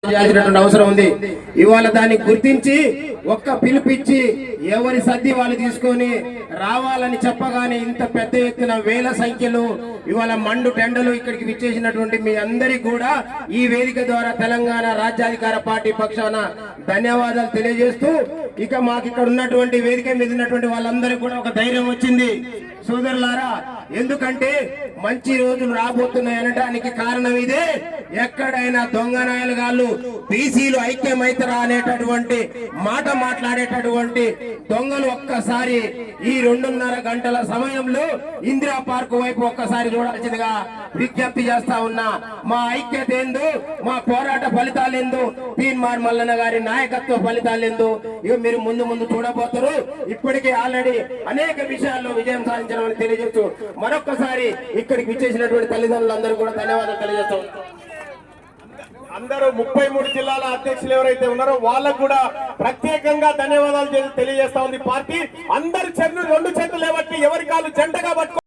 చేయాల్సినటువంటి అవసరం ఉంది. ఇవాళ దాన్ని గుర్తించి ఒక్క పిలిపిచ్చి ఎవరి సర్ది వాళ్ళు తీసుకొని రావాలని చెప్పగానే ఇంత పెద్ద ఎత్తున వేల సంఖ్యలో ఇవాళ మండు టెండలు ఇక్కడికి విచ్చేసినటువంటి మీ అందరికీ కూడా ఈ వేదిక ద్వారా తెలంగాణ రాజ్యాధికార పార్టీ పక్షాన ధన్యవాదాలు తెలియజేస్తూ, ఇక మాకు ఇక్కడ ఉన్నటువంటి వేదిక మీద ఉన్నటువంటి వాళ్ళందరికీ కూడా ఒక ధైర్యం వచ్చింది సోదరులారా. ఎందుకంటే మంచి రోజులు రాబోతున్నాయి అనడానికి కారణం ఇదే. ఎక్కడైనా దొంగ నాయలుగాళ్ళు బీసీలు ఐక్యమైతరా అనేటటువంటి మాట మాట్లాడేటటువంటి దొంగలు ఒక్కసారి ఈ 2.5 గంటల సమయంలో ఇందిరా పార్క్ వైపు ఒక్కసారి చూడాల్సిందిగా విజ్ఞప్తి చేస్తా ఉన్నా. మా ఐక్యత ఏందో, మా పోరాట ఫలితాలు ఏందో, తీన్మార్ మల్లన్న గారి నాయకత్వ ఫలితాలు ఏందో ఇవి మీరు ముందు ముందు చూడబోతారు. ఇప్పటికే ఆల్రెడీ అనేక విషయాల్లో విజయం సాధించడం తెలియజేస్తూ మరొక్కసారి ఇక్కడికి విచ్చేసినటువంటి తల్లిదండ్రులందరూ కూడా ధన్యవాదాలు తెలియజేస్తూ అందరూ 33 జిల్లాల అధ్యక్షులు ఎవరైతే ఉన్నారో వాళ్ళకు కూడా ప్రత్యేకంగా ధన్యవాదాలు తెలియజేస్తా ఉంది పార్టీ. అందరి చేతులు 2 చేతులు లేబట్టి ఎవరి కాళ్ళు జంటగా పట్టుకో